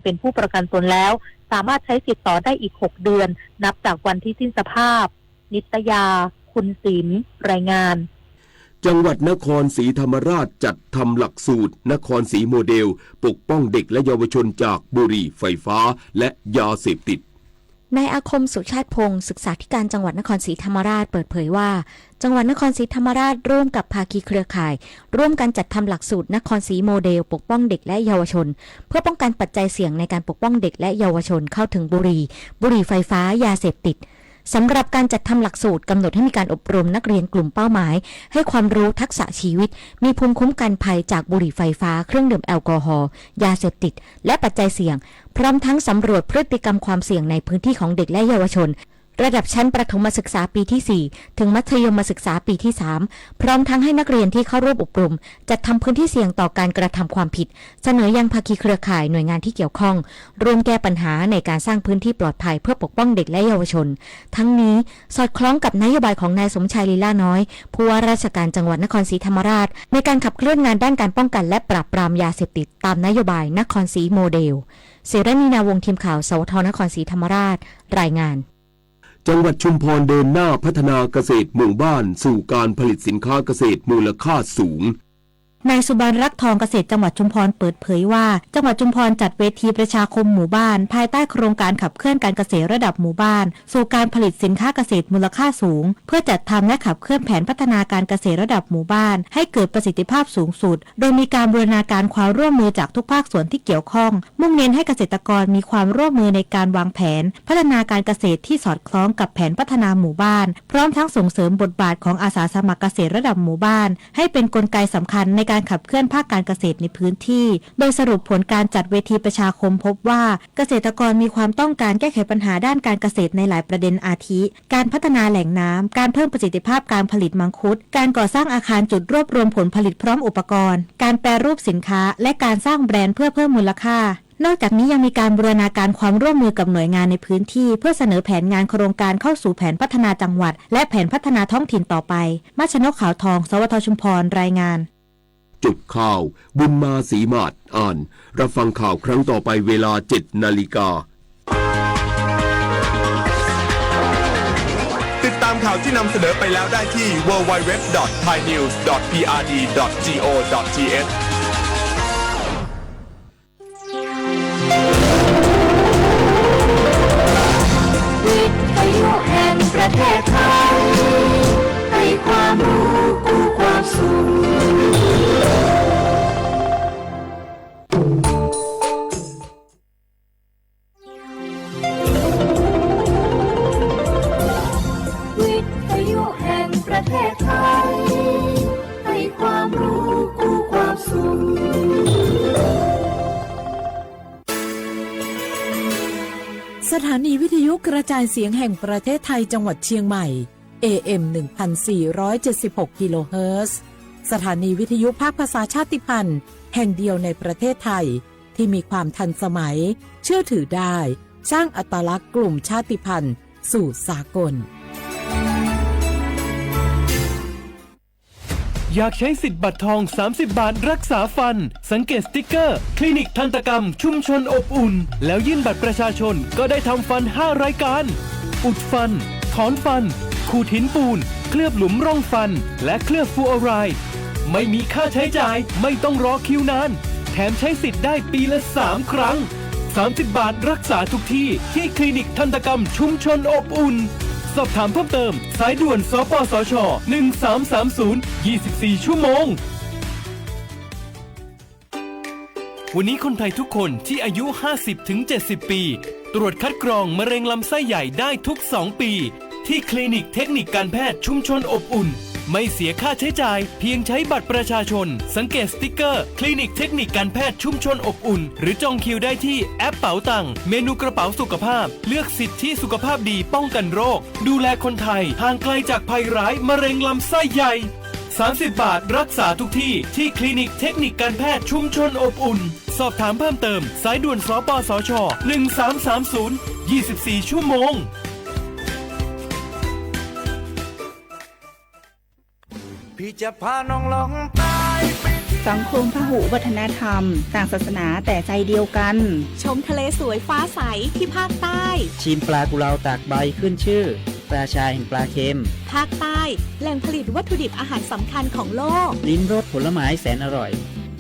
เป็นผู้ประกันตนแล้วสามารถใช้สิทธิ์ต่อได้อีก6เดือนนับจากวันที่สิ้นสภาพนิตยาคุณศิลป์รายงานจังหวัดนครศรีธรรมราชจัดทำหลักสูตรนครศรีโมเดลปกป้องเด็กและเยาวชนจากบุหรี่ไฟฟ้าและยาเสพติดนายอาคมสุชาติพงศ์ศึกษาธิการจังหวัดนครศรีธรรมราชเปิดเผยว่าจังหวัดนครศรีธรรมราชร่วมกับภาคีเครือข่ายร่วมกันจัดทำหลักสูตรนครศรีโมเดลปกป้องเด็กและเยาวชนเพื่อป้องกันปัจจัยเสี่ยงในการปกป้องเด็กและเยาวชนเข้าถึงบุหรี่ไฟฟ้ายาเสพติดสำหรับการจัดทำหลักสูตรกำหนดให้มีการอบรมนักเรียนกลุ่มเป้าหมายให้ความรู้ทักษะชีวิตมีภูมิคุ้มกันภัยจากบุหรี่ไฟฟ้าเครื่องดื่มแอลกอฮอล์ยาเสพติดและปัจจัยเสี่ยงพร้อมทั้งสำรวจพฤติกรรมความเสี่ยงในพื้นที่ของเด็กและเยาวชนระดับชั้นประถมศึกษาปีที่4ถึงมัธยมศึกษาปีที่3พร้อมทั้งให้นักเรียนที่เข้าร่วมอบรมจัดทำพื้นที่เสี่ยงต่อการกระทำความผิดเสนอยังภาคีเครือข่ายหน่วยงานที่เกี่ยวข้องร่วมแก้ปัญหาในการสร้างพื้นที่ปลอดภัยเพื่อปกป้องเด็กและเยาวชนทั้งนี้สอดคล้องกับนโยบายของนายสมชายลีลาน้อยผู้ว่าราชการจังหวัดนครศรีธรรมราชในการขับเคลื่อนงานด้านการป้องกันและปราบปรามยาเสพติดตามนโยบายนครศรีโมเดลเสรณีนาวงศ์ทีมข่าวสวทนครศรีธรรมราชรายงานจังหวัดชุมพรเดินหน้าพัฒนาเกษตรหมู่บ้านสู่การผลิตสินค้าเกษตรมูลค่าสูงนายสุบรรณรักทองเกษตรจังหวัดชุมพรเปิดเผยว่าจังหวัดชุมพรจัดเวทีประชาคมหมู่บ้านภายใต้โครงการขับเคลื่อนการเกษตรระดับหมู่บ้านสู่การผลิตสินค้าเกษตรมูลค่าสูงเพื่อจัดทำและขับเคลื่อนแผนพัฒนาการเกษตรระดับหมู่บ้านให้เกิดประสิทธิภาพสูงสุดโดยมีการบูรณาการความร่วมมือจากทุกภาคส่วนที่เกี่ยวข้องมุ่งเน้นให้เกษตรกรมีความร่วมมือในการวางแผนพัฒนาการเกษตรที่สอดคล้องกับแผนพัฒนาหมู่บ้านพร้อมทั้งส่งเสริมบทบาทของอาสาสมัครเกษตรระดับหมู่บ้านให้เป็นกลไกสำคัญในการขับเคลื่อนภาคการเกษตรในพื้นที่โดยสรุปผลการจัดเวทีประชาคมพบว่าเกษตรกรมีความต้องการแก้ไขปัญหาด้านการเกษตรในหลายประเด็นอาทิการพัฒนาแหล่งน้ำการเพิ่มประสิทธิภาพการผลิตมังคุดการก่อสร้างอาคารจุดรวบรวมผลผลิตพร้อมอุปกรณ์การแปรรูปสินค้าและการสร้างแบรนด์เพื่อเพิ่มมูลค่านอกจากนี้ยังมีการบูรณาการความร่วมมือกับหน่วยงานในพื้นที่เพื่อเสนอแผนงานโครงการเข้าสู่แผนพัฒนาจังหวัดและแผนพัฒนาท้องถิ่นต่อไปมัชนกขาวทองสวทชุมพรรายงานจุดข่าวบุญมาศรีมาศอ่านรับฟังข่าวครั้งต่อไปเวลา 7 นาฬิกาติดตามข่าวที่นำเสนอไปแล้วได้ที่ www.thainews.prd.go.th วิทยุแห่งประเทศไทยให้ความรู้กู้ความสุขวิทยุแห่งประเทศไทยให้ความรู้กู้ความสุขสถานีวิทยุกระจายเสียงแห่งประเทศไทยจังหวัดเชียงใหม่ AM 1476 กิโลเฮิรตซ์สถานีวิทยุภาคภาษาชาติพันธุ์แห่งเดียวในประเทศไทยที่มีความทันสมัยเชื่อถือได้สร้างอัตลักษณ์กลุ่มชาติพันธุ์สู่สากลอยากใช้สิทธิ์บัตรทอง30 บาทรักษาฟันสังเกตสติ๊กเกอร์คลินิกทันตกรรมชุมชนอบอุ่นแล้วยื่นบัตรประชาชนก็ได้ทำฟัน5รายการอุดฟันถอนฟันขูดหินปูนเคลือบหลุมร่องฟันและเคลือบฟลูออไรด์ไม่มีค่าใช้จ่ายไม่ต้องรอคิวนานแถมใช้สิทธิ์ได้ปีละ3 ครั้ง30 บาทรักษาทุกที่ที่คลินิกทันตกรรมชุมชนอบอุ่นสอบถามเพิ่มเติมสายด่วนสปสช1330 24 ชั่วโมงวันนี้คนไทยทุกคนที่อายุ 50-70 ปีตรวจคัดกรองมะเร็งลำไส้ใหญ่ได้ทุก2 ปีที่คลินิกเทคนิคการแพทย์ชุมชนอบอุ่นไม่เสียค่าใช้จ่ายเพียงใช้บัตรประชาชนสังเกตสติ๊กเกอร์คลินิกเทคนิคการแพทย์ชุมชนอบอุ่นหรือจองคิวได้ที่แอปเป๋าตังเมนูกระเป๋าสุขภาพเลือกสิทธิสุขภาพดีป้องกันโรคดูแลคนไทยห่างไกลจากภัยร้ายมะเร็งลำไส้ใหญ่30 บาทรักษาทุกที่ที่คลินิกเทคนิคการแพทย์ชุมชนอบอุ่นสอบถามเพิ่มเติมสายด่วนสปสช1330 24 ชั่วโมงพี่จะพาน้องลองตายไปที่ สังคมพหุวัฒนธรรมต่างศาสนาแต่ใจเดียวกัน ชมทะเลสวยฟ้าใสที่ภาคใต้ ชิมปลากุเลาตากใบขึ้นชื่อราชาแห่งปลาเค็มภาคใต้แหล่งผลิตวัตถุดิบอาหารสำคัญของโลก ลิ้มรสผลไม้แสนอร่อย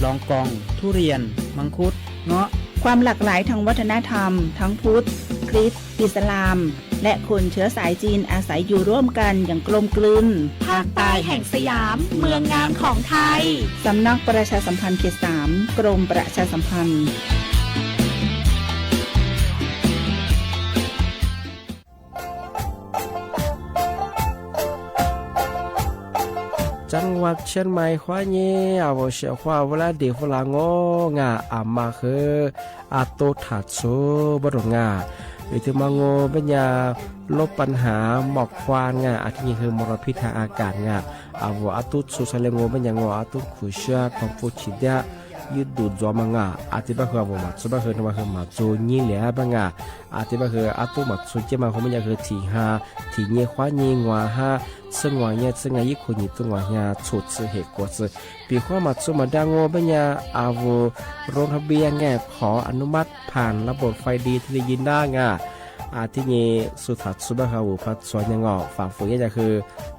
ลองกองทุเรียนมังคุดเงาะความหลากหลายทางวัฒนธรรมทั้งพุทธคริสต์อิสลามและคนเชื้อสายจีนอาศัยอยู่ร่วมกันอย่างกลมกลืนภาคใต้แห่งสยามเมืองงามของไทยสำนักประชาสัมพันธ์เขต 3 กรมประชาสัมพันธ์จังหวัดเชียงใหม่ควาเย่อาวเชียควาเวลาเด็กฝรั่งงาอามาคืออาโตถัดโซบดงาวิธีมังโงเป็นยาลบปัญหาหมอกควันงาอาทิคือมลพิษทางอากาศงาอาวอาตุสุสเลงโงเป็นยางอาตุขุชาคอมฟูชิดะยืดดูดจอมังอาอาทิบะคือบ่มาสุบะคือมาคือมาโจนี่แหละบังอาอาทิบะคืออาตุมาสุเจมาเขาเป็นยาคือที่หาที่เงี้ยควาเงี้ยงัวหาซึ่งว่าเนี่ยซึ่งไอ้ยี่คนนี้ตัวว่าเนี่ยชุดสื่อเหตุกว่าสื่อปีข้อมาสุมาดังโง่เป็นยาอาวุโรงทะเบียนไงขออนุมัติผ่านระบบไฟดีที่ได้ยินได้ไงที่นี่สุดท้ายสุบะเขาพัดสวนยังงอฝ่าฝืนเนี่ยคือ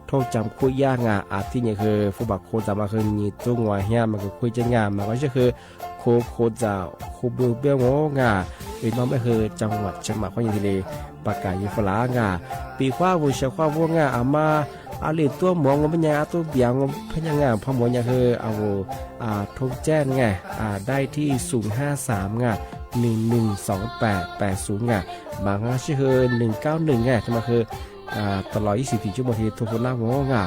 โทษจำคุยยากงาที่นี่คือผู้บักโคจะมาคือนี่ตัวว่าเนี่ยมันก็คุยจะงานมันก็จะคือโคจะคูเบลโง่งาเป็นน้องไม่คือจังหวัดเชียงใหม่ข้อยินดีประกาศยิฟลางาปีข้าวุ้เชียข้าวุ้งาอามาอาลีตัวหมองเป็นยังตัวเบียงเป็นยังไงพอหมองยังคือเอาทงแจ้งไงได้ที่053ไง112880ไงบางชื่อคือ191ไงที่มาคือตลอด24ชั่วโมงที่ทุกคนนั่งงงา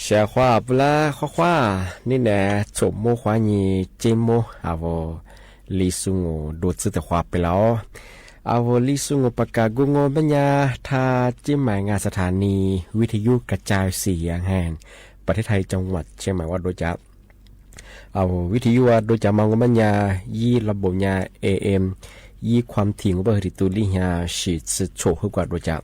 เสียว่าเวลาข้านี่แหละจบโมควานีเจโมอาวลิซุงโดดซึแต่ควาไปแล้วอาวลิซุงปากกากุงบัญญาทาจิ้มหมายงานสถานีวิทยุกระจายเสียงแห่งประเทศไทยจังหวัดเชียงใหม่ว่าโดยจะเอาวิทยุโดยจะมองบัญญายี่ระบบยา AM ยี่ความถี่ของบริตุลิฮาฉีดสุดโฉกกว่าโดยจะ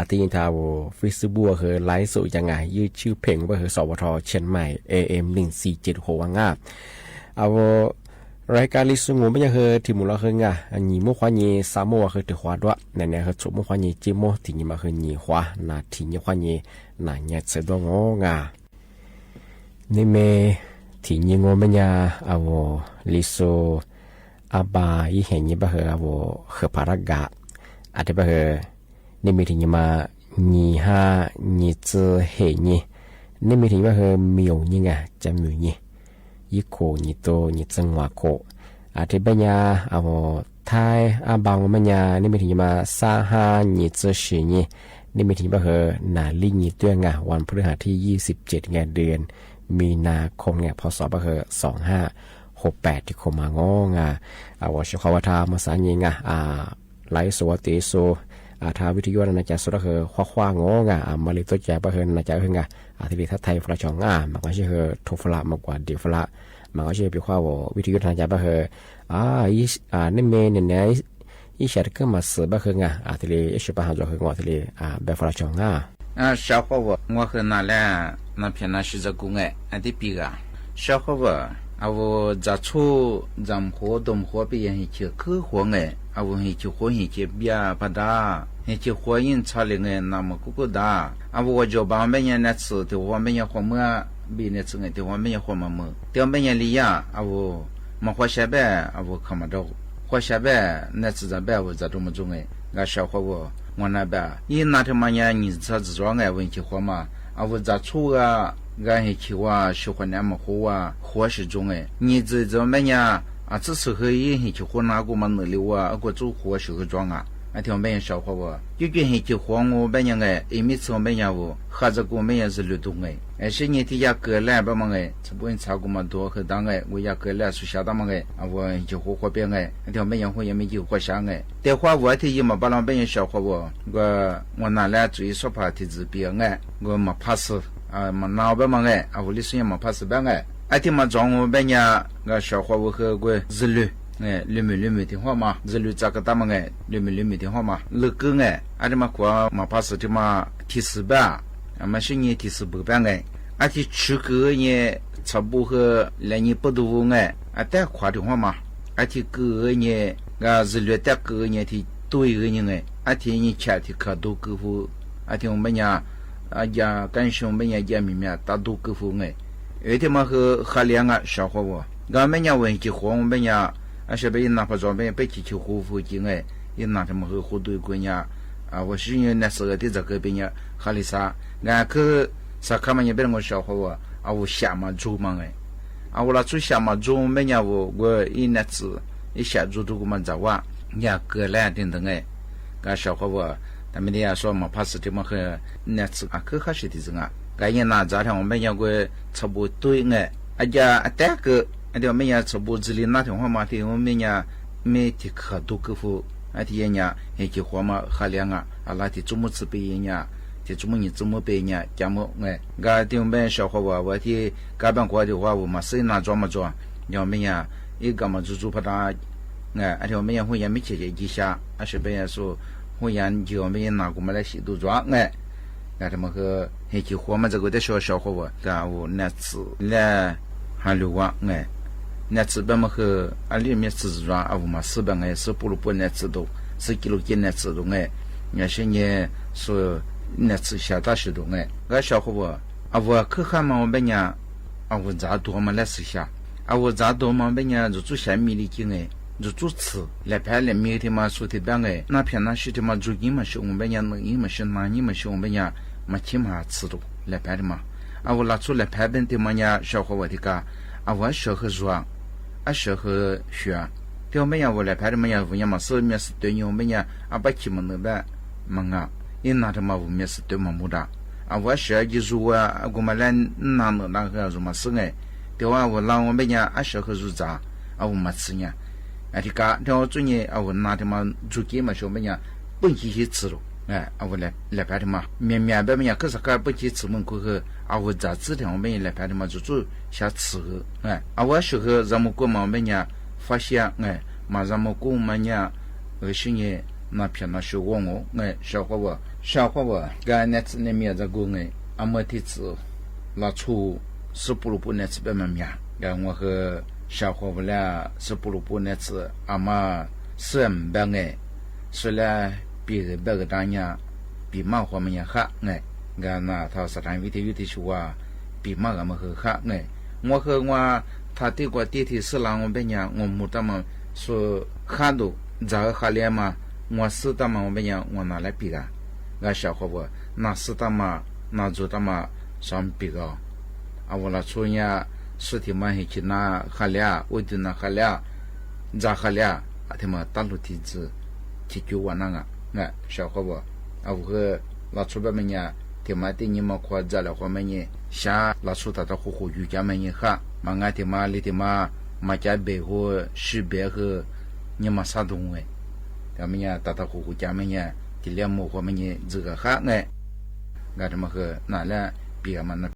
ที่ยินทาวฟิสบัวคือไลฟ์สดยังไงยืดชื่อเพลงว่าคือสวทเชียงใหม่ AM 1476วังงาเอารายการลิสงไม่ยังคือที่มูลค่างาอันนี้มุขวานีสามโมคือถือขวาด้วยเนี่ยคือจุมุขวานีจิโมที่นี่มาคือนีขวานาที่นี่ขวานีนาเนี่ยเสดงงานี่เมที่นี่งไม่ยังเอาลิโซอาบาอีเห็นนี่บ้าคือเอาคือพารักกะอาจจะบ้าคือนี่มีที่นี่มานี่ฮานี่เจอเห็นนี่นี่มีที่นี่บ้าคือมีอยู่นี่ไงจะมีนี่ยี่โคยี่โตยี่จังหวะโคอาทิตย์ปัญญาเอาไทยอาบางปัญญานี่ไม่ถึงมาซาฮายี่เจสีนี่ไม่ถึงว่าเหอนาลิงีตัวงาวันพฤหัสที่27เดือนมีนาคมพศว่าเหอ2568ที่คมางองาว่าชาวทามาสานยิงไลฟ์สวติโซทาวิทยุนาจารย์สุดคือคว้างงมาลิตัวใจว่าเหอนาจารย์เหที่ดีทัศไทยฟลาชองมันก็ใช่เหอทุฟลามากกว่าดีฟลามันก็ใช่ไปว่าวิทยุนาจารย์ว่าเหอนี่เมนเนี่ยอีเชตก็มาสืบว่าเหที่ดีใช่ป่ะหาจอเหที่ดีแบบฟลาชองชาวเขาว่าว่าคือนั่นแหละนั่นเพียงนั่นคือจะกูไงที่ปีกชาวเขาว่าเอาจะชูจำหัวดมหัวไปยังเหตุคือหัวไงเอาเหตุหัวเหตุเบียพัดาเหตุหัวยินชาลิงเงินนำกุดาเอาว่าจบบ้านเป็นยังนัดสุดที่หัวเป็นยังหัวเมื่อบีนัดสุดที่หัวเป็นยังหัวมือที่หัวเป็นยังลียาเอามาหัวเชบเอาขมาดูหัวเชบนัดสุดจะเอาจะดูมาจุงไงก็ชาวเขาว่าวันนั้นยินนัดมันยังยินชาจะร้องไงวันที่หัวมาเอาจะชูก็เหตุว่าชาวคนนั้นมาหัว是中哎，你这么样这是可以เหตุหัว哪个嘛能留个做หัว是个装ที่我们要消化有个เหตุหัว我们ยังไง每次我们要或者我们也是流动是你ที่อยากเกิดแล้วบ้างไงจะ不用超过嘛多和当我อยากเกิดแล้ว是晓得嘛我就หัว变ที่我们ยังหัวยังไม่有หัว想แต่หัว我ที่มา把เราเป็น消化我拿来注意说话ที่自变我嘛怕死มันนาวแบบมั้งเอาลิสุยมาพัสแบบที่มาจองแบบนี้ก็ชาวเขาคือกูซิลุลืมที่หัวมาซิลุจากตามั้งลืมที่หัวมาลึกที่มาขวามาพัสที่มาที่สิบไม่ใช่เนี่ยที่สิบแบบที่ชุกเนี่ยชาวบุคือเลี้ยงปดูแต่ขวาที่หัวมาที่กูเนี่ยก็ซิลุแต่กูเนี่ยที่ตัวเนี่ยที่นี่แค่ที่ขาดูกูที่ผมเนี่ย干兄们也见面大都各方有天嘛和河两小伙我，俺们家问起活我们家是被哪怕装备被起去护肤进也拿什么和护对过呀我是因为那时候的这个边呀哈里啥，俺去啥看嘛也被我小伙我我下嘛做嘛我那做下嘛做我们家我一那次一下做都给我找呀隔两天等俺小伙我。他们的说嘛，怕是这么和那次可还是的是该年拿早上我们要个差不多家这个我们要差不多这里那天话嘛的我们呀每天可多个付天呀那些话嘛还两那天周末吃白呀这周末你周末白呀节目该的我们小伙我的该办过的话我嘛谁拿做嘛做我们呀一个嘛做怕他我们呀会也没解决一下是别人说我研究没拿过么来洗都装那他们和黑起火嘛这个的小伙我那次来还留那次把么和里面吃装我嘛400是不如不那次都10 kg 斤那次都那些年说那次下大许多我小伙我可看嘛我们家我咋多嘛来试下我咋多嘛我们家就做下米的经就做吃来拍来每天嘛说的办那片那是的嘛做你们是我们家能你们是哪你们是我们家嘛起码吃的来拍的嘛我拿出来拍本的嘛呀小伙我的个我小和说小和学对我们家我来拍的嘛呀我呀嘛是面是对你我们家把起嘛那办嘛也拿着嘛我面是对嘛木的我学技术啊，我们来那个什么事哎，对吧？我让我们家学个入杂我们吃呢，这个对我专业我拿的嘛做给嘛小们家本期去吃了，我来拍的嘛，面白面可是个本期吃门过后我杂志的我们来拍的嘛就做下吃个，我学个咱们过嘛我们家发现嘛咱们过嘛呢，是呢那片那学我小伙我，刚那次那面在过没提子，那出是不如不那次别么面，我和小伙我俩是不如不那次嘛是很白虽然别个当年比嘛我们也哈那他是谈有的说比嘛我们和哈我和我他对过弟弟是让我们家我们他们说哈都咋哈连嘛。我是他妈我们讲我拿来比个，小伙伴那是他妈那做他妈上比个，我那出年实体嘛去那哈俩，我就那哈俩，咋哈俩，他妈大陆体制提究完那个，小伙伴，我和那出边们呢，他妈的你们夸张了，我们呢，下那出他的户户瑜伽们呢哈，嘛他妈里他妈嘛家背后西边和你们啥东西。咱们呀，大户户家们呀，这两亩我们呢，这个哈俺这么个哪来比俺们那。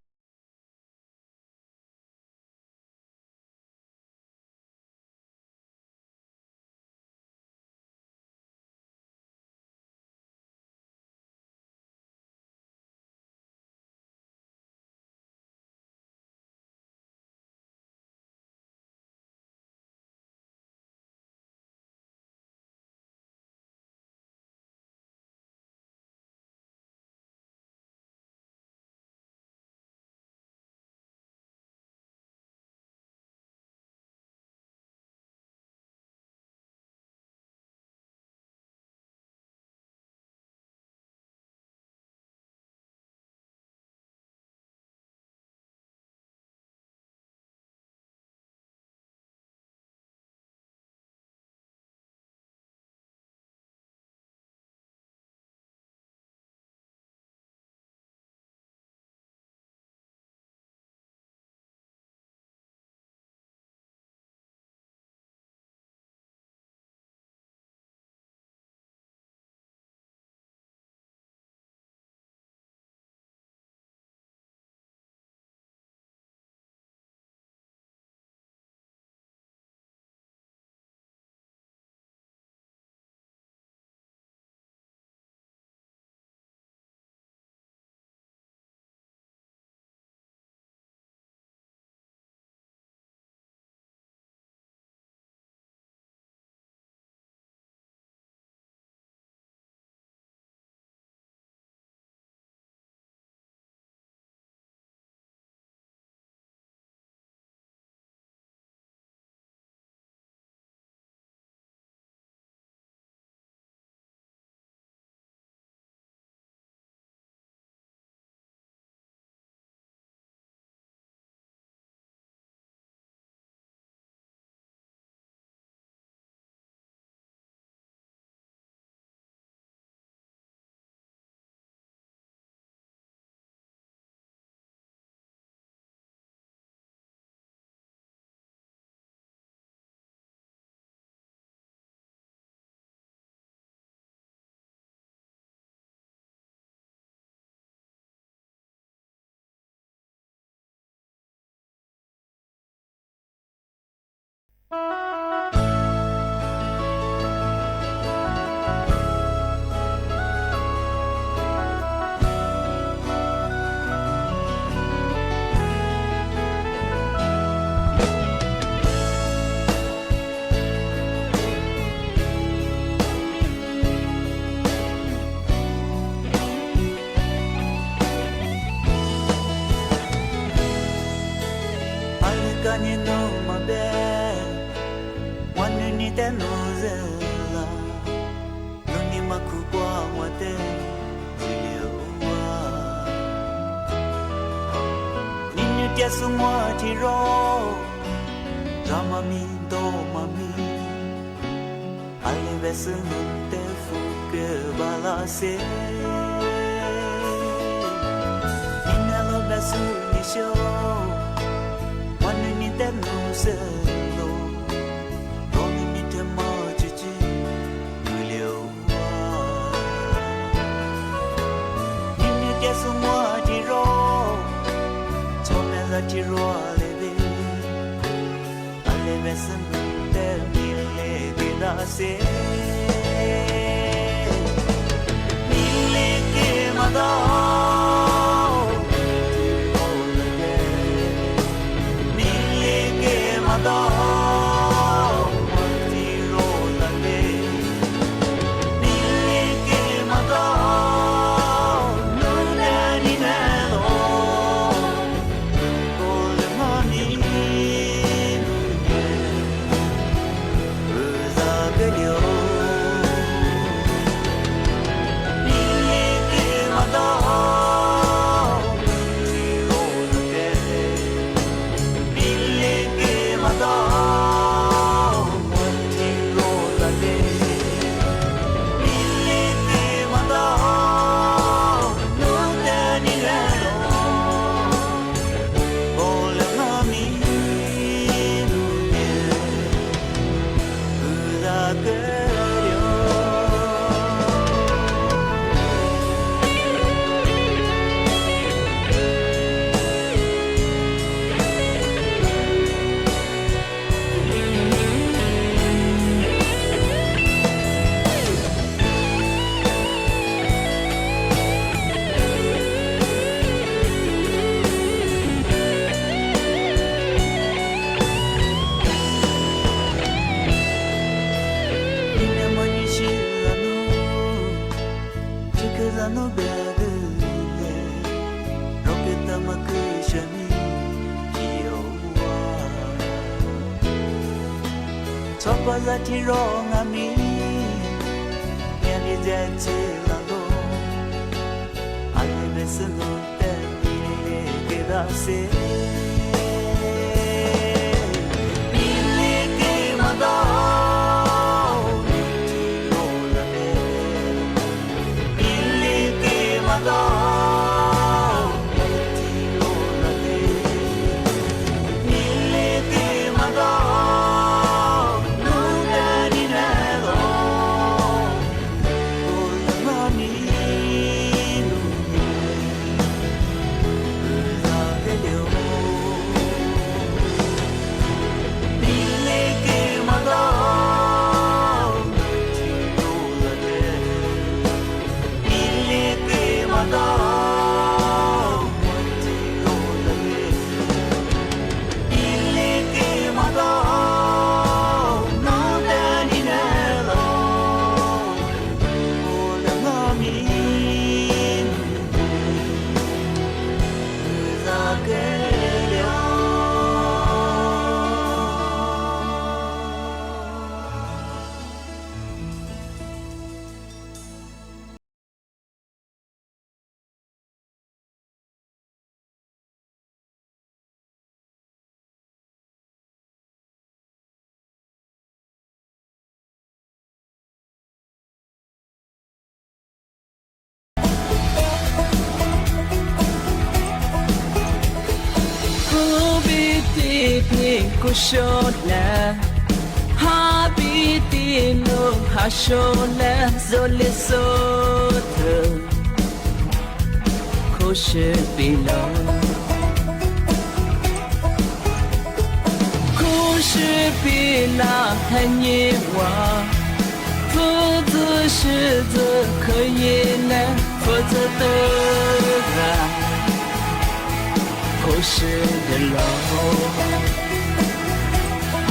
semua tiro Rama mi do mami Ale vesu no te fuke balase 苏你修，我女你的路色路，我女你的毛织织不留啊，你女的苏我的肉，从那个的肉里边，阿里边是你的米嘞给那些。Zati ronga mi yani zati lalo ale besno te ile ke dase ile ke mada no la ile ke mada Kushola habitino hashola zolesoto kushibilo kushibila hanyewa 父子是子可以了，否则的爱不是的喽。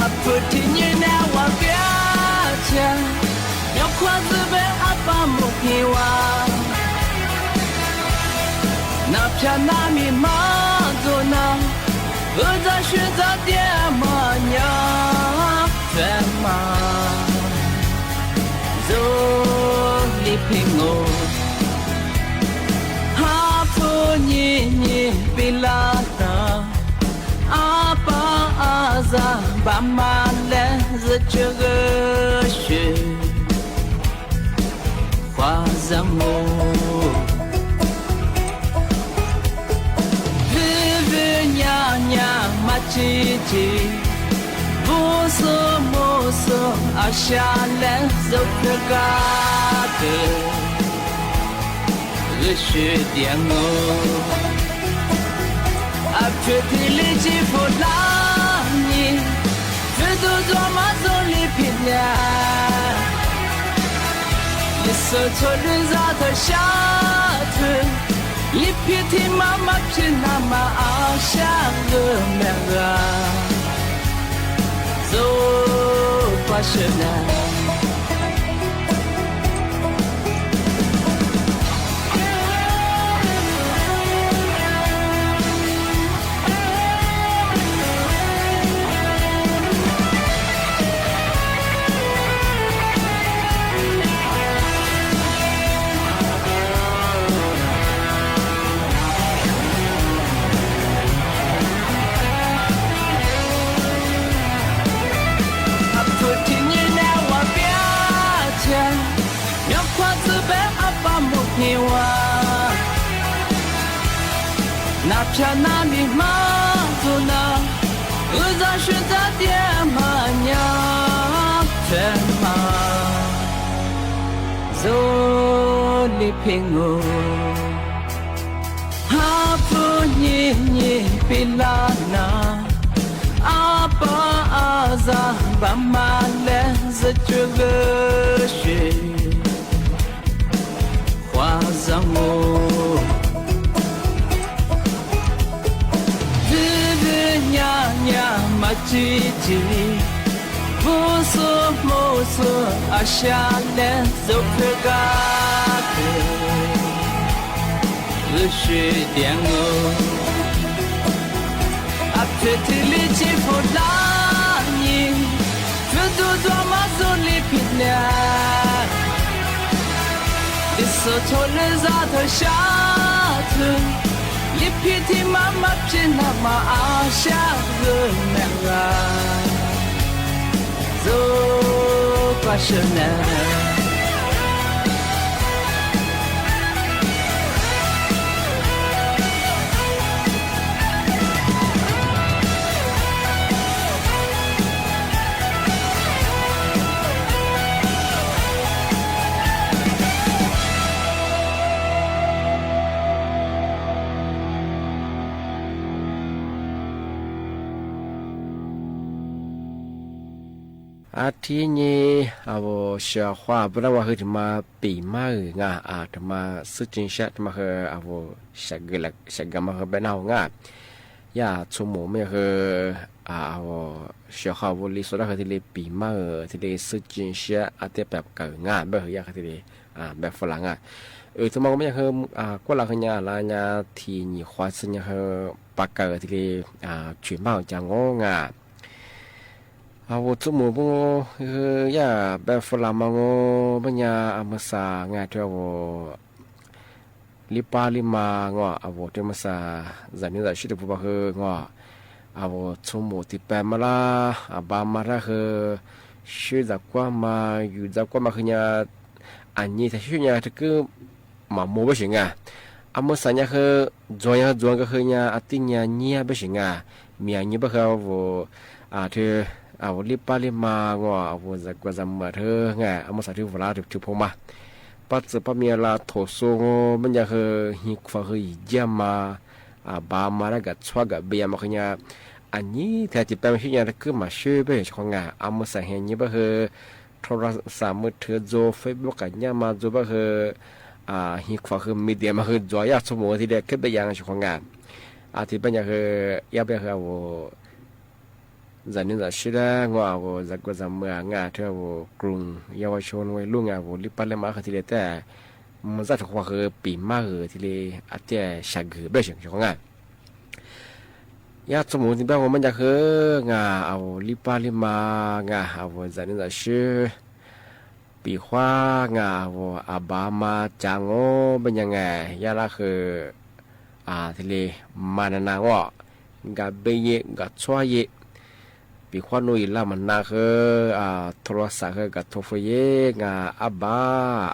阿不听你那话表讲，要夸自卑阿爸母皮娃，那片那米妈做那，我在学着爹妈娘，全妈。zo li pingo ha pho ni ni pilata apa aza ba ma le ze chege shu hua zang mo vi 积极，不是不是啊下来走这个的，热血点我，啊绝对立即不拉你，绝对做嘛做里平呀。一手抽人咋的下头，一片天妈妈偏那么阿香个面啊，走过去呢。那片那里马祖那，我在选择点嘛呀，全嘛，走里平我，阿不你比拉那，阿爸阿咋把马来是这个雪，花上我。嘛积极，不是不是啊下来走这个的，热血点我，啊绝对立即不拉你，绝对做嘛做里平了，一手抽人咋头下头。一片天妈妈偏那么阿香个面啊，走过去呢。อาทินี้เอาเชื่อว่าเวลาว่าคือมาปีมาเองอ่ะจะมาสุดจริงใช่จะมาคือเอาสักเล็กสักกำมาคือเป็นเอาง่ะย่าชั่วโมงไม่คือเอาเชื่อว่าวันนี้สุดท้ายคือที่เลยปีมาที่เลยสุดจริงใช่อาจจะแบบเก่งง่ะแบบคือยาคือที่เลยแบบฝรั่งชั่วโมงไม่คือก็เราคือเนี่ยเราเนี่ยที่นี่ควาสัญญาคือปากเก่งที่เลยchuyển baoจะงงอ่ะเอาชั่วโมงพวกคือย่าแบบฝรั่งมังปัญญาอเมษางาเท่าลิปาลิมางอเอาเทมษาจันนี่จะชิดพวกคืองอเอาชั่วโมงที่แปมาละบามาละคือชื่อจากว่ามาอยู่จากว่ามาคือเนี่ยอันนี้ถ้าชื่อเนี่ยถ้าคือมาโมไม่ใช่ไงอเมษาเนี่ยคือจวนก็คือเนี่ยอาทิตย์เนี่ยไม่ใช่ไงมีอันนี้ก็คือเธอเอาลิปาลิมางอเอาจากว่าจำมาเธอไงเอามาใส่ที่เวลาถึงพอมาปัจจุบันมีอะไรโถส่งมันจะคือหิกฟ้าคือเยี่ยมมาบามาแล้วก็ชัวกับเบียมาคือเนี่ยอันนี้แต่จิตเป็นที่เนี่ยคือมาช่วยไปช่วยงานเอามาใส่เห็นนี้ก็คือโทรศัพท์มือถือโจเฟซบุ๊กกันเนี่ยมาโจก็คือหิกฟ้าคือมีเดียมาคือจอยชั่วโมงที่เด็กขึ้นไปยังช่วยงานที่เป็นอย่างคือยาไปคือเอาจันนี่จะชื่อว่าว่าจากว่าจำเมื่องาเท่ากลุ่มเยาวชนวัยรุ่นว่าลิปาเลมาคือที่เลแต่มันจะถูกว่าคือปีมาที่เลอาจจะชักเกอร์ไม่ใช่ช่วงงานยาสมุนที่แบบว่ามันจะคืองาเอาลิปาเลมางาเอาจันนี่จะชื่อปีขวางาว่าบามาจางโอเป็นยังไงยาละคือที่เลมานานว่ากับเบยกับชัวเยปีขวานุยละมันนาคือโทรศัพท์กับโทรศัพท์งาอับบา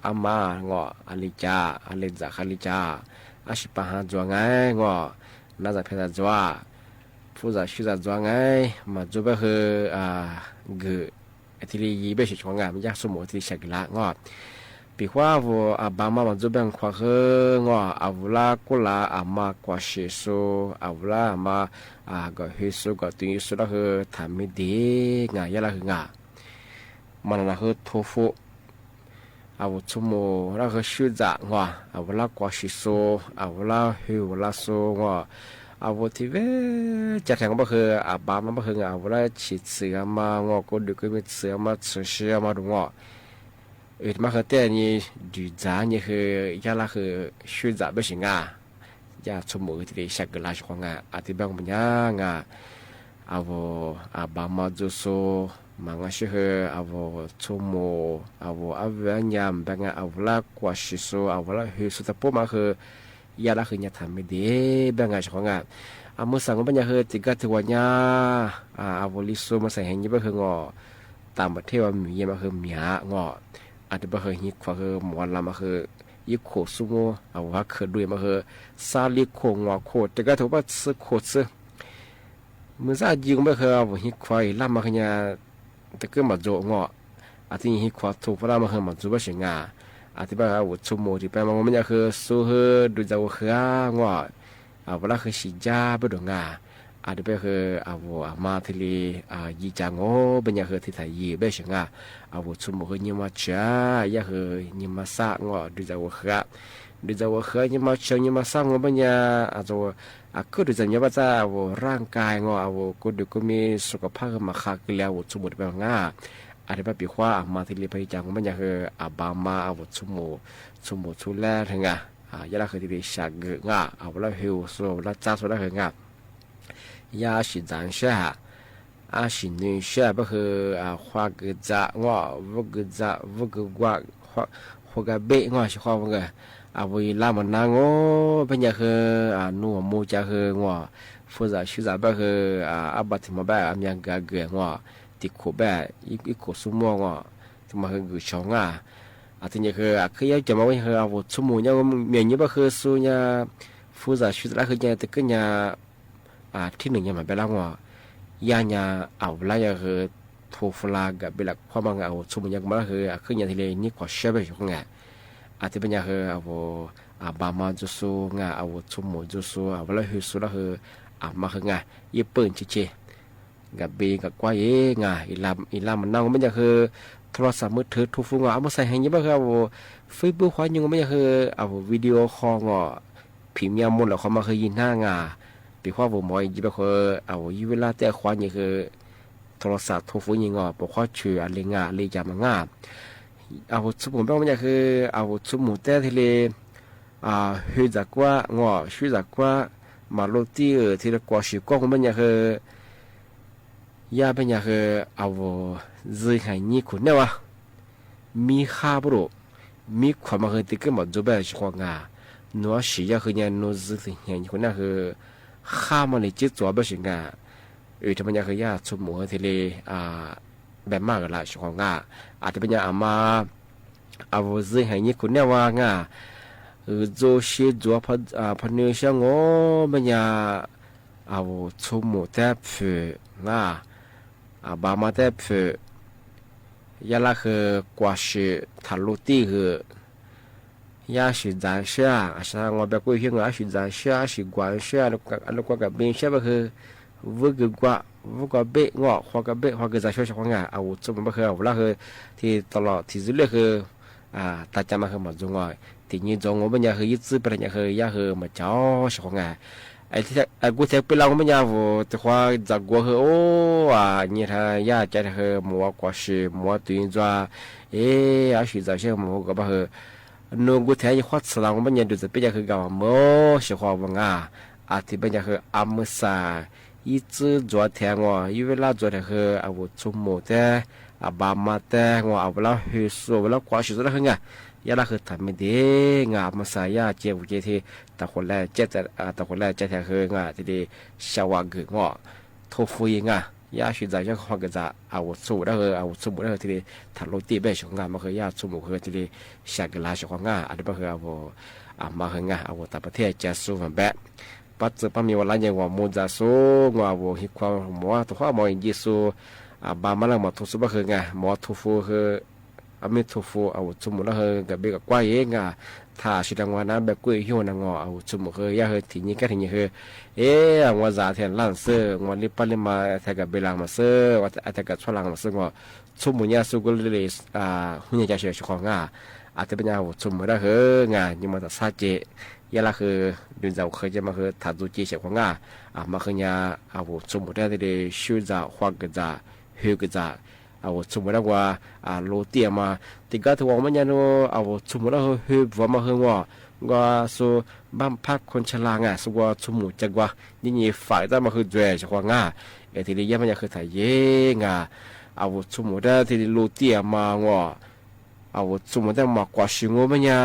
อามางออลิจาอลิจาคาลิจาอาชิปะฮะจวงไงงอน่าจะเพชรจว ผู้จะชื่อจะจวงไงมาจูบคือกือที่ลียีเบสิของงานมันยากสมุที่เชกละงอปีว่าวัวบามาจูบงขวาคืองออาวุลากุลามากว่าเชซูอาวุลามาก็ฮิสุก็ตุยสุดละคือทำไม่ดีงายละคืองามันละคือโทฟุอาวุธสมุละคือชื่อจะงออาวุลากว่าเชซูอาวุลาฮิวลาซูงออาวุธที่เวจะแข่งก็คือบามันก็คืออาวุธฉีดเสือมางอก็ดูก็มีเสือมาเสือมาดูงอมาคือแต่นี่ดูจ้านี่คือยาละคือชื่อจะไม่ใช่งายาสมุที่ชักกระลาชของงาอธิบายมันยังอาวุธบามาจุโซมังชื่ออาวุธสมุอาวุธอาวุธยามเป็นอาวุธกว่าชิโซอาวุธฮิสุตะปุ๊มาคือยาละคือเนี่ยทำไม่ดีบางอย่างของงานมือสั่งว่าเป็นยังคือติกาถือว่าเนี่ยอาวุธลิโซมาใส่ให้ยี่บ้าคืองอตามประเทศว่ามีมาคือมีหางออาจจะบ้าคือฮิควาคือหมอนลำมาคือยี่โคซุโมอาวุธคือด้วยมาคือซาลิโคงอโคติกาถือว่าซื้อโคซื้อมือซาจิงบ้าคืออาวุธฮิควาลำมาคือเนี่ยแต่ก็มาโจงออาทิตย์ฮิควาถูกพระมาคือมาจูบ้าเสียงอธิบายว่าชั่วโมงที่ไปมันจะคือสู้ดูจะว่าคือง่ะเวลาคือสิจ้าไม่ดงอธิบายคือว่ามาที่ลียีจางโอเป็นอย่างคือที่ไทยยีไม่ใช่ชั่วโมงคือยิ่งมาจ้าอย่างคือยิ่งมาสร้างดูจะว่าคือดูจะว่าคือยิ่งมาเชื่อยิ่งมาสร้างเป็นอย่างก็ดูจะยิ่งว่าจะร่างกายก็ดูก็มีสุขภาพมาขาดแล้วชั่วโมงที่ไปอธิบายปีว่ามาที่ลีไปจังมันอย่างคือบามาอาวุธชั่วโมงชุแลถึงยาละคือที่ลีชักเกงอาวุธฮิวโซละจ้าโซละคือยาสิจันเช่สินึงเช่ก็คือ花个杂วุกจาวุกกว่าหัวกะเบะสิข้อมันก็วุยลามันนางเป็นอย่างคือนัวมูจะคือฟูจะชื่อจะก็คือบัติมาแบบยังกะเกงติโคแบบอีโคสุโมงที่มาคือชงทีนี้คือยังจะมาว่าคืออาวุธสมุนยังมีอย่างนี้ก็คือสุญญาฟูจะชื่อละคือยังแต่ก็ยังที่หนึ่งยังมาเป็นละยังเอาละยังคือทูฟลากับเป็นหลักความงอาวุธสมุนยังมาคือยังที่เลยนี่ขอเชื่อไปชงที่เป็นยังคืออาวุธบามาจุสูอาวุธสมุนจุสูอาวุธฮิสุละคือมาคือญี่ปุ่นชิกับบีกับกว่าอีลามันนั่งไม่ใช่คือโทรศัพท์มือถือทุกฟุ้งเอามาใส่ให้ยี่บ้าคือเฟซบุ๊กความยังไม่ใช่คือวิดีโอคอลพิมพ์ยามุนแล้วเขามาคือยินหน้ปีว่าผมมองยี่บ้าคือยี่เวลาแต่ความยังคือโทรศัพท์ทุกฟุ้งยังปกข้อชื่ออะไรเลยจำมันสมุนไม่ใช่คือสมุนแต่ที่เลยฮือจากว่าชื่อจากว่ามาโลตี้ที่เรากว่าชื่อก็ไม่ใช่คือยาเป็นอย่างคือใจหายนี่คนเนี่ยวะมีข้าบรุมีความมาคือที่ก็มาจูบแบบช่วงนัวสิยาคือเนี่ยนัวใจหายนี่คนเนี่ยคือข้ามันเลยจิตตัวแบบสิ่งทำไมอย่างคือยาสมุนที่เลยแบบมากเลยช่วงอาจจะเป็นอย่างมาใจหายนี่คนเนี่ยวะโจชีจัวพันเนื้อช่างเป็นอย่างสมุนแต่เพื่อบามาแต่เพื่อยาละคือกว่าสิทะลุตีคือยาสิจานเชื่อช่างว่าแบบกูเห็นว่าสิจานเชื่อสิกว่าเชื่อแล้วก็กับเป็นเชื่อก็คือวุกกว่าเบะหัวกับเบะหัวกับจะช่วยช่วยสมุนก็คือละคือที่ตลอดที่สุดเลยคือตาจำมาคือมาจงที่นี่จงว่าเป็นอย่างคือยึดซื้อเป็นอย่างคือยาคือมาเจ้าช่วยกูเทไปลองไม่ยาวแต่ว่าจากกูคือนี่ท่ายาใจคือมัวกว่าสิมัวตื่นจ้าสิจะเชื่อมัวก็บ่คือนูกูเทยขวัดสลองไม่ยาวดูจะเป็นอย่างคือกับมัวสิขวางที่เป็นอย่างคือมุสา一直做天因为那做的คือ出门的บามาแต่เวลาหิวเวลากว่าสิจะคือยาละคือทำไม่ดีมาสายาเจ้าที่ตะคนแรกตะคนแรกจะคือที่ชาวกึ่งทุฟุยยาชิดใจจะขอก็จะสู้ได้คือสู้ได้ที่ทะลุตีไปช่วงมาคือยาสู้คือที่ชากลาช่วงอันนี้ก็คือมาคือต่างประเทศจะสู้แบบ ปัจจุบันมีวันละอย่างว่ามูจาสูว่าวัวฮิควาหมอตัวข้าหมออินยิสูบามาลังหมอทุสุบะคือไงหมอทุฟูคืออเมทุฟูเอาสมุนละคือกับเบกับกว่าเองถ้าชิดังว่านั้นแบบกุ้ยหิ้วนางเอาสมุนคือยาคือทีนี้ก็ทีนี้คือว่าจ่าแทนล้านเสือว่าลิปลิมาแทกับเบลังมาเสือว่าแทกับชวลังมาเสือว่าสมุนยาสุกุลเลยหุ่นยาเฉยๆของอาจจะเป็นยาสมุนละคืองานยังมาตัดซาเจยาละคือดูจากเคยจะมาคือถัดดูจีเฉยของมาคือยาเอาสมุนได้ที่ชื่อจ่าฮวากจ่าฮิวจ่าเอาสมุนว่าโลเตียมาติกาตัวมันยันเอาสมุนฮิวว่ามาคือว่าสูบ้านพักคนชราสุว่าสมุนจักว่านี่ฝ่ายแต่มาคือด้วยเฉยของทีนี้ยังมันยังคือถ่ายเย่เอาสมุนได้ที่โลเตียมาเอาสมุนได้มากกว่าชิงมันยัง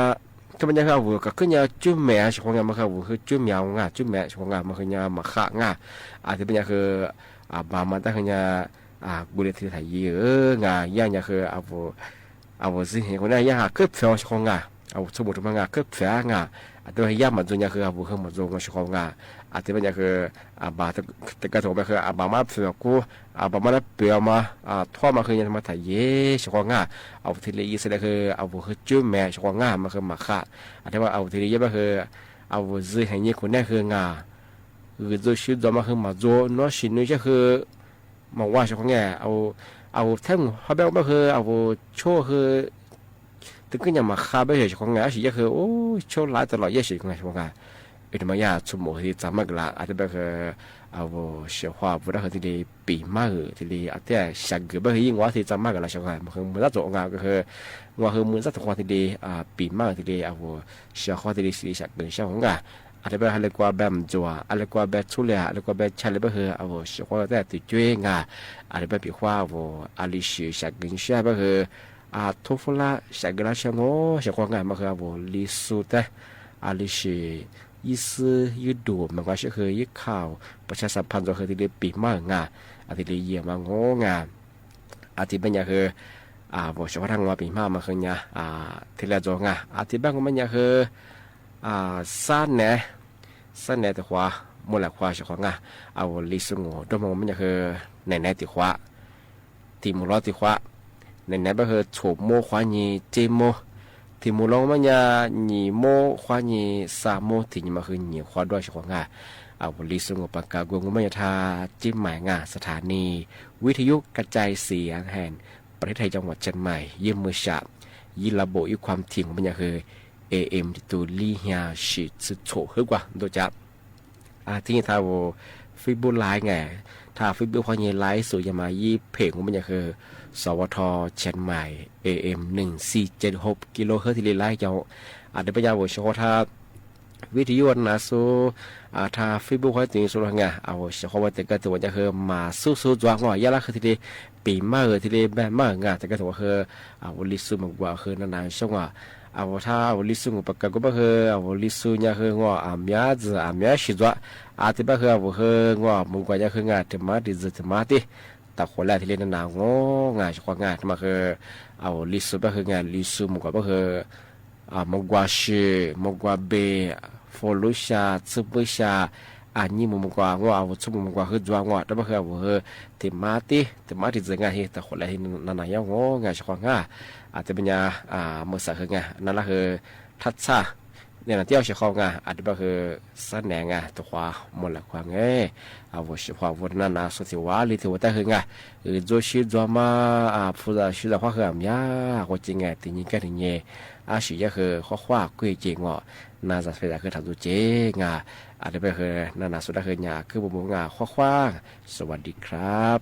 ก็มันยังเอาวัวก็ขึ้นยาจุ่มแม่ช่วงงานมันคือวัวคือจุ่มยาวจุ่มแม่ช่วงงานมันคือยามาขะอาจจะเป็นยาคือบามันตั้งคือยาบุเรที่ไทยเยอะย่างยาคือเอาสิเห็นคนนี้ยาเกิดเฟี้ยวช่วงงานเอาสมุนมันเกิดเฟี้ยวอาจจะยามันจนยาคือเอาวัวขึ้นมาจงมาช่วงงานอาจจะเป็นยาคือบาแต่กระถูกไปคือบามาเฟี้ยวกูบามาเปลี่ยนมาท่อมาคือยามาไทยเยอะช่วงงานเอาทีละยี่สิบคือเอาวัวคือจุ่มแม่ช่วงงานมันคือมาขะอาจจะว่าเอาทีนี้ก็คือเอาสิเห็นยี่คนนี้คืองาคือจะชื่อจะมาคือมาโจน้อชินนี่ก็คือมาว่าช่วงนี้เอาแท่งเขาแบบก็คือเอาโชว์คือถึงก็ยังมาฆ่าไปเฉยช่วงนี้สิก็คือโอ้โชว์หลายตลอดยี่สิบช่วงนี้ช่วงนี้เอ็ดมายาสมมติที่จำมากละอาจจะแบบคือเอาเสียความบุญแล้วที่ดีปีมากที่ดีอาจจะสักเกือบยิ่งว่าที่จำมากละช่วงนี้มันคือมันจะจบงานก็คือว่าคือมันจะถูกความที่ดีปีมากที่ดีเอาเสียความที่ดีสิสักเกินช่วงนี้อาจจะเป็นอะไรกว่าแบบจัวอะไรกว่าแบบชุเลียอะไรกว่าแบบชาลิเบอร์เอาเสียความแต่ติดจ้วยงาอะไรแบบปีว่าอาลิชิสักเกินช่วงก็คือทุฟละสักเกินช่วงโง่เสียความงานมันคือลิสุเตอาลิชิยี่ซื้อยืดดูมันก็คือยึดข่าวประชาสัมพันธ์ก็คือที่เรียกปีมากอาทิตย์เยี่ยมงงอาทิตย์เป็นอย่างคือบอกเฉพาะทางว่าปีมากมันคือเนี่ยที่แรกจงอาทิตย์บ้างก็มันอย่างคือสั้นแต่ว่ามูลค่าเฉพาะเอาลิสงโดยมันอย่างคือในติขวาที่มูลติขวาในก็คือโฉมโมขวานีเจโมที่มูลงมันจะหนีโมขวานีสามโมที่มันคือหนีขวาด้วยเฉพาะเอาลิสงปากกากงมันจะทาจิ้มหมายสถานีวิทยุกระจายเสียงแห่งประเทศไทยจังหวัดเชียงใหม่ยืมมือฉาบยินระบบอีกความถี่ของมันจะคือAM ตัวลี่เฮียชิดสุดโฉฮึกว่าโดยจับที่ถ้าว่าฟิบูไลน์ไงถ้าฟิบูพอเย็นไลน์สุดยามายี่เพลงของมันจะคือสวทเชียงใหม่ AM 1476กิโลเฮิรตซ์ที่ไลน์เจ้าอาจจะเป็นยาวเฉพาะถ้าวิทยุนะสูถ้าฟิบูเขาถึงสุดไงเอาเฉพาะว่าแต่ก็ตัวจะคือมาสู้ๆจ้างว่ายาละคือที่ปีมากที่แบบมากแต่ก็ตัวคือเอาลิสุมากกว่าคือนานๆช่วงว่าเอาถ้าเอาลิสุงปากกาก็บ่คือเอาลิสุเนี่ยคือว่าอาเมียจะอาเมียชิดว่าที่บ่คือเอาคือว่ามึงกว่าจะคืองานมาดิจะมาติแต่คนแรกที่เล่นนานงานช่วงงานมาคือเอาลิสุบ่คืองานลิสุมึงกว่าบ่คือมึงกว่าชิมึงกว่าเบฟอลุชาซุปชานี่มึงกว่าว่าเอาซุปมึงกว่าคือจวงว่าแต่บ่คือเอาคือติมาติจะงานที่แต่คนแรกที่นานๆยังงานช่วงงานอาจจะเป็นยาเมื่อสักคือไงนั่นแหละคือทัดซาเนี่ยนะที่เอาเฉพาะไงอาจจะคือสั้นแหนงตัวขวาหมดละความไงเอาเฉพาะวันนั้นสุดที่ว่าหรือที่ว่าแต่คือไงโจชิจอมาผู้จะชื่อว่าคืออะไรก็จริงไงที่นี่ก็ถึงเงี้ยสิ่งที่คือข้อความคุยจริงว่าน่าจะเป็นคือทำตัวเจ๊งอาจจะเป็นคือนั่นนะสุดที่คือเนี่ยคือบุ๋มงาข้อความสวัสดีครับ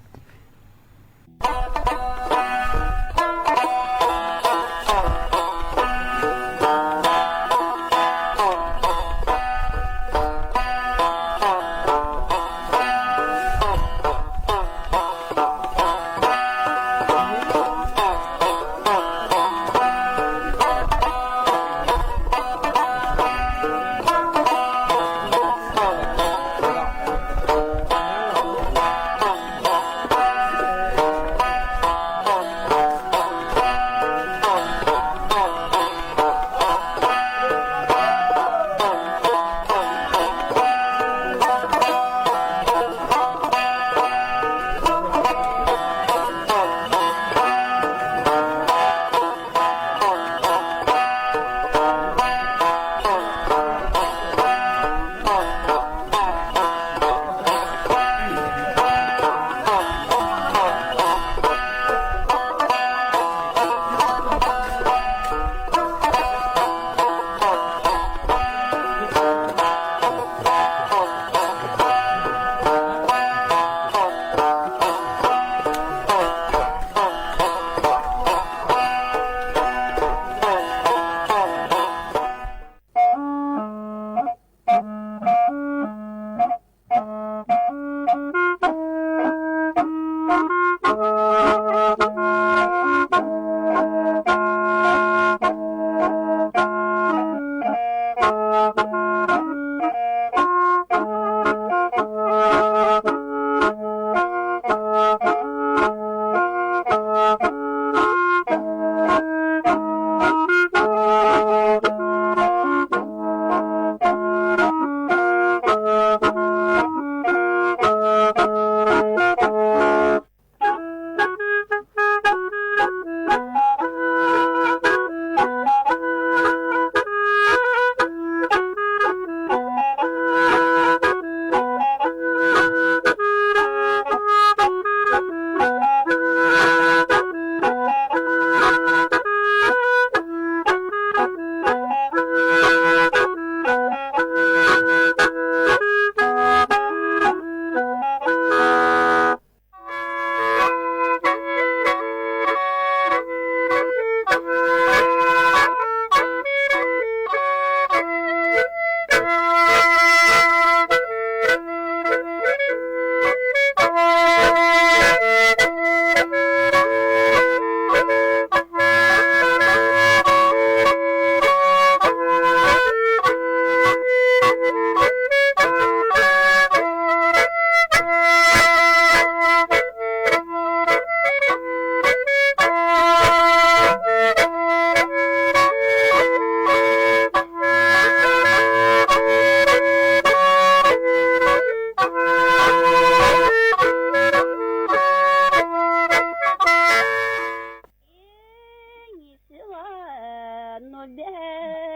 的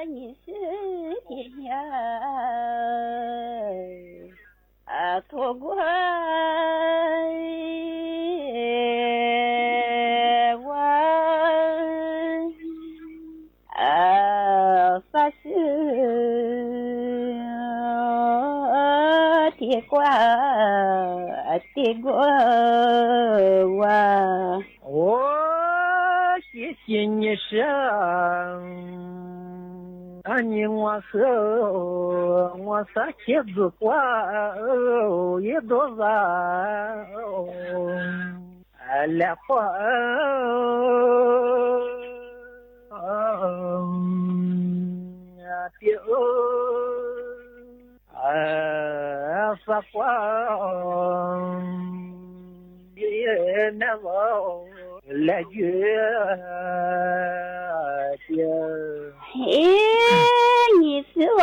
你是天呀，错过我发誓的过我谢谢你生你我是我啥妻子过一多少来活发光也那么来觉你是我